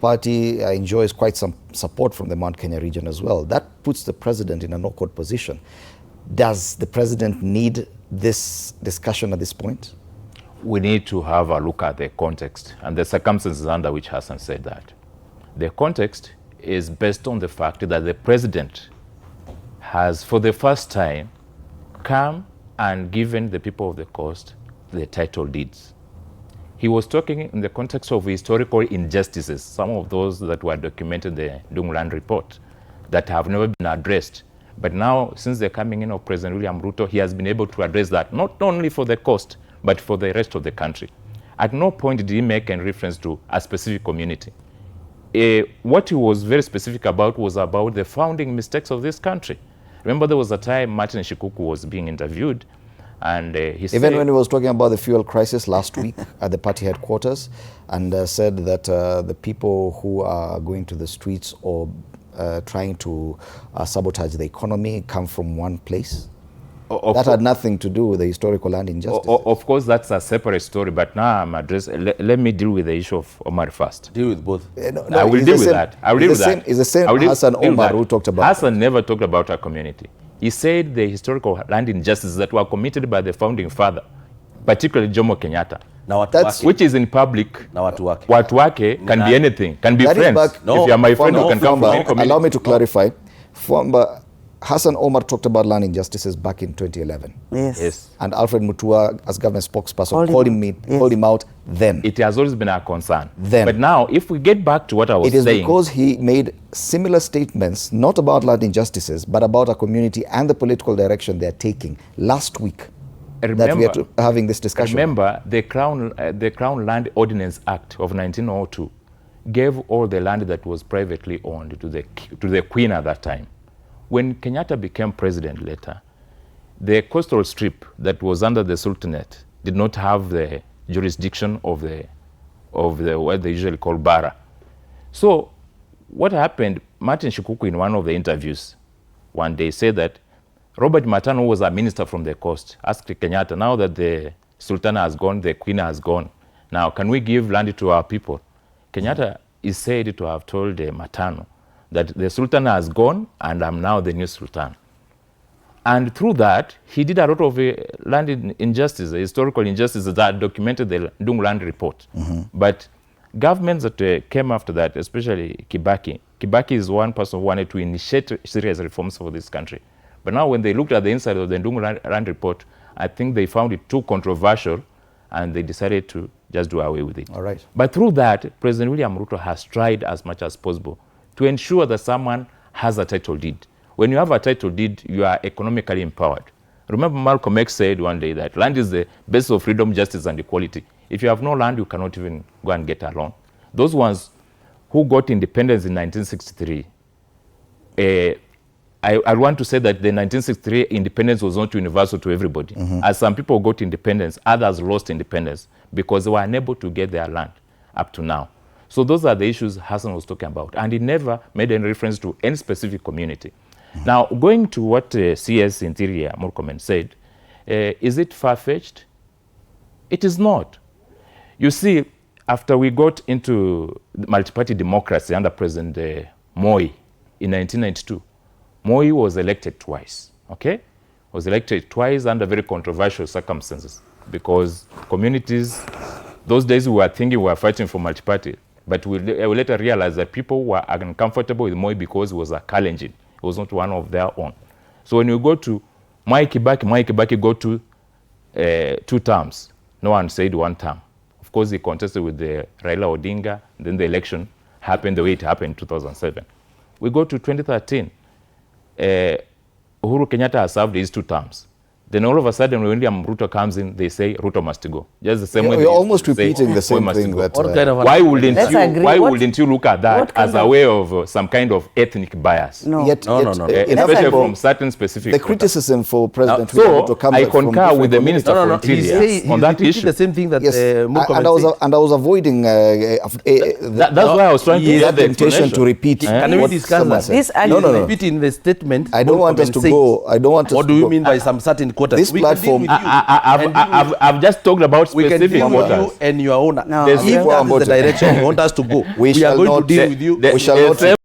party enjoys quite some support from the Mount Kenya region as well. That puts the president in an awkward position. Does the president need this discussion at this point? We need to have a look at the context and the circumstances under which Hassan said that. The context is based on the fact that the president has, for the first time, come and given the people of the coast the title deeds. He was talking in the context of historical injustices, some of those that were documented in the Dungland report that have never been addressed. But now, since the coming in of President William Ruto, he has been able to address that, not only for the coast, but for the rest of the country. At no point did he make any reference to a specific community. What he was very specific about was about the founding mistakes of this country. Remember, there was a time Martin Shikuku was being interviewed, and he said... Even when he was talking about the fuel crisis last week at the party headquarters, and said that the people who are going to the streets or trying to sabotage the economy come from one place. That had nothing to do with the historical land injustice. Of course, that's a separate story, but now I'm addressing... Let me deal with the issue of Omar first. Deal with both. I will deal with that. I will deal with that. It's the same Hassan Omar who talked about Hassan never talked about a community. He said the historical land injustices that were committed by the founding father, particularly Jomo Kenyatta, which is in public. Watu wake can be anything, can be friends. If you are my friend, you can come from any community. Allow me to clarify. Fwamba, Hassan Omar talked about land injustices back in 2011. Yes. And Alfred Mutua, as government spokesperson, called him out then. It has always been a concern. Then. But now, if we get back to what I was saying... It is because he made similar statements, not about land injustices, but about a community and the political direction they are taking last week. Remember, that we are having this discussion. Remember, the Crown Land Ordinance Act of 1902 gave all the land that was privately owned to the Queen at that time. When Kenyatta became president later, the coastal strip that was under the Sultanate did not have the jurisdiction of what they usually call Bara. So what happened, Martin Shikuku in one of the interviews one day said that Robert Matano was a minister from the coast, asked Kenyatta, now that the Sultan has gone, the Queen has gone, now can we give land to our people? Kenyatta is said to have told Matano that the Sultan has gone and I'm now the new Sultan. And through that, he did a lot of land injustices, historical injustices that documented the Dungland report. But governments that came after that, especially Kibaki is one person who wanted to initiate serious reforms for this country. But now when they looked at the inside of the Dungland report, I think they found it too controversial and they decided to just do away with it. All right. But through that, President William Ruto has tried as much as possible to ensure that someone has a title deed. When you have a title deed, you are economically empowered. Remember Malcolm X said one day that land is the basis of freedom, justice, and equality. If you have no land, you cannot even go and get a loan. Those ones who got independence in 1963, I want to say that the 1963 independence was not universal to everybody. As some people got independence, others lost independence because they were unable to get their land up to now. So those are the issues Hassan was talking about. And he never made any reference to any specific community. Now, going to what CS Interior Murkomen said, is it far-fetched? It is not. You see, after we got into multi-party democracy under President Moi in 1992, Moi was elected twice, okay? Was elected twice under very controversial circumstances because communities, those days we were thinking we were fighting for multi-party, but we later realized that people were uncomfortable with Moi because he was a Kalenjin. It was not one of their own. So when you go to Mwai Kibaki got to 2 terms. No one said 1 term. Of course, he contested with the Raila Odinga. Then the election happened the way it happened in 2007. We go to 2013. Uhuru Kenyatta has served his 2 terms. Then all of a sudden, when William Ruto comes in, they say Ruto must go. Just the same way. We're almost repeating the same thing. Why wouldn't you look at that as a way of some kind of ethnic bias? No. Especially from certain specific. The criticism for President Ruto comes I concur with the Minister for Interior on that issue. The same thing that and I was avoiding. That's why I was trying to get the temptation to repeat. Can we discuss that? This repeat in the statement. I don't want us to go. I don't want us. What do you mean by some certain quotas. This We can deal platform- with you. I've just talked about We can specific deal with quotas. you and your owner. No. If that is Fwamba, the direction you want us to go, we we are shall going not- to deal with you. the- we shall the not same